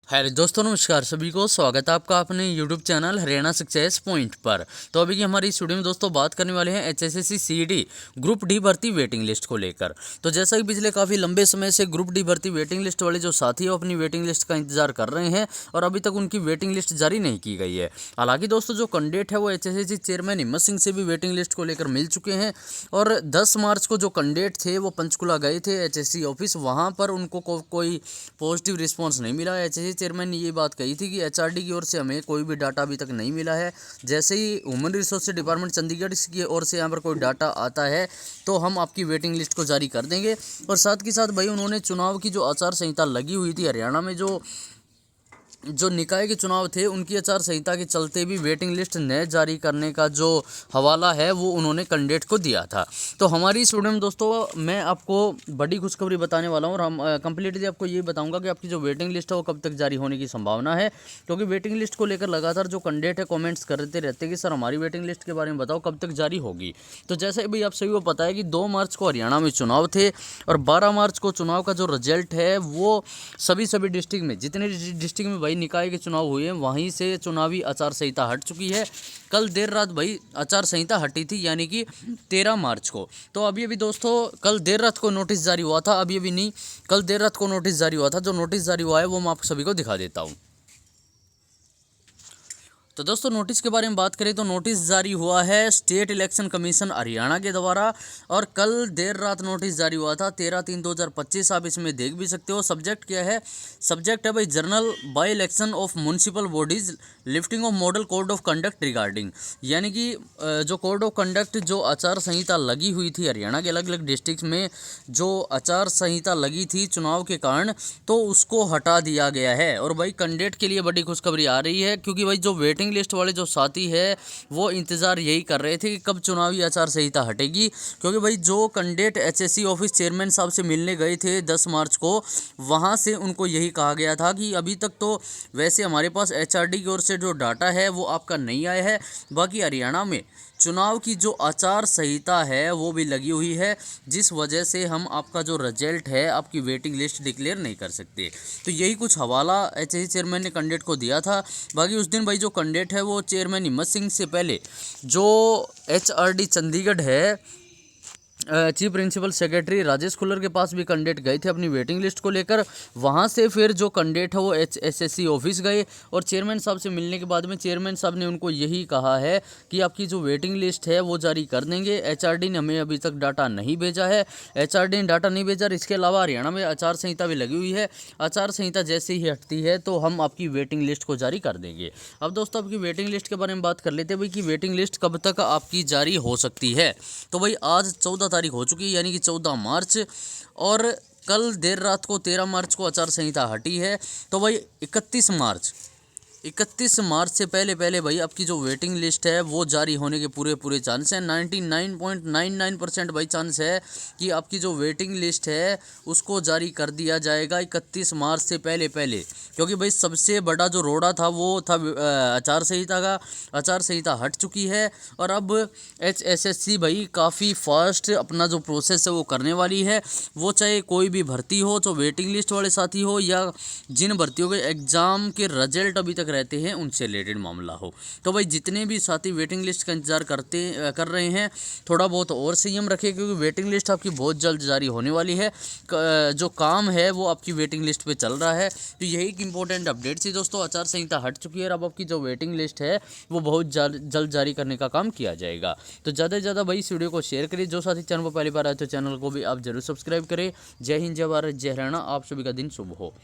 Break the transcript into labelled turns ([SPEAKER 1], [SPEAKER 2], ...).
[SPEAKER 1] Hello दोस्तों, नमस्कार सभी को। स्वागत है आपका अपने YouTube channel Haryana success point पर। तो अभी की हमारी इस वीडियो में दोस्तों बात करने वाले हैं एचएसएससी सीईटी ग्रुप डी भर्ती वेटिंग लिस्ट को लेकर। तो जैसा कि पिछले काफ़ी लंबे समय से ग्रुप डी भर्ती वेटिंग लिस्ट वाले जो साथी हैं अपनी वेटिंग लिस्ट का इंतजार कर रहे हैं और अभी तक उनकी वेटिंग लिस्ट जारी नहीं की गई है। हालांकि दोस्तों जो कैंडिडेट है वो एचएसएससी चेयरमैन हिम्मत सिंह से भी वेटिंग लिस्ट को लेकर मिल चुके हैं और 10 मार्च को जो कैंडिडेट थे वो पंचकुला गए थे एचएससी ऑफिस। वहाँ पर उनको कोई पॉजिटिव रिस्पॉन्स नहीं मिला। एचएससी चेयरमैन ने ये बात कही थी कि एचआरडी की ओर से हमें कोई भी डाटा अभी तक नहीं मिला है। जैसे ही ह्यूमन रिसोर्स डिपार्टमेंट चंडीगढ़ की ओर से यहाँ पर कोई डाटा आता है तो हम आपकी वेटिंग लिस्ट को जारी कर देंगे। और साथ के साथ भाई उन्होंने चुनाव की जो आचार संहिता लगी हुई थी हरियाणा में, जो निकाय के चुनाव थे उनकी आचार संहिता के चलते भी वेटिंग लिस्ट न जारी करने का जो हवाला है वो उन्होंने कैंडिडेट को दिया था। तो हमारी इस वीडियो में दोस्तों मैं आपको बड़ी खुशखबरी बताने वाला हूँ और हम कंप्लीटली आपको ये बताऊंगा कि आपकी जो वेटिंग लिस्ट है वो कब तक जारी होने की संभावना है। क्योंकि वेटिंग लिस्ट को लेकर लगातार जो कैंडिडेट है कॉमेंट्स करते रहते हैं कि सर हमारी वेटिंग लिस्ट के बारे में बताओ कब तक जारी होगी। तो जैसे भाई आप सभी को पता है कि 2 मार्च को हरियाणा में चुनाव थे और 12 मार्च को चुनाव का जो रिजल्ट है वो सभी डिस्ट्रिक्ट में, जितने डिस्ट्रिक्ट में भाई निकाय के चुनाव हुए हैं वहीं से चुनावी आचार संहिता हट चुकी है। कल देर रात भाई आचार संहिता हटी थी, यानी कि 13 मार्च को। तो अभी दोस्तों कल देर रात को नोटिस जारी हुआ था, अभी नहीं, कल देर रात को नोटिस जारी हुआ था। जो नोटिस जारी हुआ है वो मैं आप सभी को दिखा देता हूँ। तो दोस्तों नोटिस के बारे में बात करें तो नोटिस जारी हुआ है स्टेट इलेक्शन कमीशन हरियाणा के द्वारा और कल देर रात नोटिस जारी हुआ था 13/3/2025। आप इसमें देख भी सकते हो। सब्जेक्ट क्या है? सब्जेक्ट है भाई general by election of municipal bodies lifting of model code of conduct regarding, यानी कि जो कोड ऑफ कंडक्ट जो आचार संहिता लगी हुई थी हरियाणा के अलग अलग डिस्ट्रिक्ट में, जो आचार संहिता लगी थी चुनाव के कारण, तो उसको हटा दिया गया है। और भाई कैंडिडेट के लिए बड़ी खुशखबरी आ रही है क्योंकि भाई जो वेटिंग लिस्ट वाले जो साथी है वो इंतजार यही कर रहे थे कि कब चुनावी आचार संहिता हटेगी। क्योंकि भाई जो कैंडिडेट एचएससी ऑफिस चेयरमैन साहब से मिलने गए थे 10 मार्च को, वहां से उनको यही कहा गया था कि अभी तक तो वैसे हमारे पास एचआरडी की ओर से जो डाटा है वो आपका नहीं आया है, बाकी हरियाणा में चुनाव की जो आचार संहिता है वो भी लगी हुई है, जिस वजह से हम आपका जो रिजल्ट है आपकी वेटिंग लिस्ट डिक्लेयर नहीं कर सकते। तो यही कुछ हवाला एचएससी चेयरमैन ने कैंडिडेट को दिया था। बाकी उस दिन भाई जो कैंडिडेट है वो चेयरमैन हिम्मत सिंह से पहले जो एचआरडी चंडीगढ़ है chief principal secretary Rajesh Khullar के पास भी कैंडिडेट गए थे अपनी वेटिंग लिस्ट को लेकर। वहां से फिर जो कैंडिडेट है वो एचएसएससी ऑफिस गए और चेयरमैन साहब से मिलने के बाद में चेयरमैन साहब ने उनको यही कहा है कि आपकी जो वेटिंग लिस्ट है वो जारी कर देंगे। एचआरडी ने हमें अभी तक डाटा नहीं भेजा है, एचआरडी ने डाटा नहीं भेजा। इसके अलावा हरियाणा में आचार संहिता भी लगी हुई है, आचार संहिता जैसे ही हटती है तो हम आपकी वेटिंग लिस्ट को जारी कर देंगे। अब दोस्तों आपकी वेटिंग लिस्ट के बारे में बात कर लेते हैं भाई कि वेटिंग लिस्ट कब तक आपकी जारी हो सकती है। तो भाई आज 14 तारीख हो चुकी है, यानी कि 14 मार्च, और कल देर रात को 13 मार्च को आचार संहिता हटी है। तो भाई 31 मार्च से पहले भाई आपकी जो वेटिंग लिस्ट है वो जारी होने के पूरे चांस हैं। 99.99% भाई चांस है कि आपकी जो वेटिंग लिस्ट है उसको जारी कर दिया जाएगा 31 मार्च से पहले। क्योंकि भाई सबसे बड़ा जो रोड़ा था वो था आचार संहिता का। आचार संहिता हट चुकी है और अब एचएसएससी भाई काफ़ी फास्ट अपना जो प्रोसेस है वो करने वाली है। वो चाहे कोई भी भर्ती हो, जो वेटिंग लिस्ट वाले साथी हो या जिन भर्तियों के एग्ज़ाम के रिजल्ट अभी तक रहते हैं उनसे रिलेटेड मामला हो। तो भाई जितने भी साथी वेटिंग लिस्ट का इंतजार कर रहे हैं थोड़ा बहुत और संयम रखें, क्योंकि वेटिंग लिस्ट आपकी बहुत जल्द जारी होने वाली है। जो काम है वो आपकी वेटिंग लिस्ट पे चल रहा है। तो यही एक इंपॉर्टेंट अपडेट थी दोस्तों। आचार संहिता हट चुकी है और अब आपकी जो वेटिंग लिस्ट है वो बहुत जल्द जारी करने का काम किया जाएगा। तो ज़्यादा से ज़्यादा भाई इस वीडियो को शेयर करिए। जो साथी चैनल पर पहली बार आए तो चैनल को भी आप जरूर सब्सक्राइब करें। जय हिंद, जय भारत, जय हरियाणा। आप सभी का दिन शुभ हो।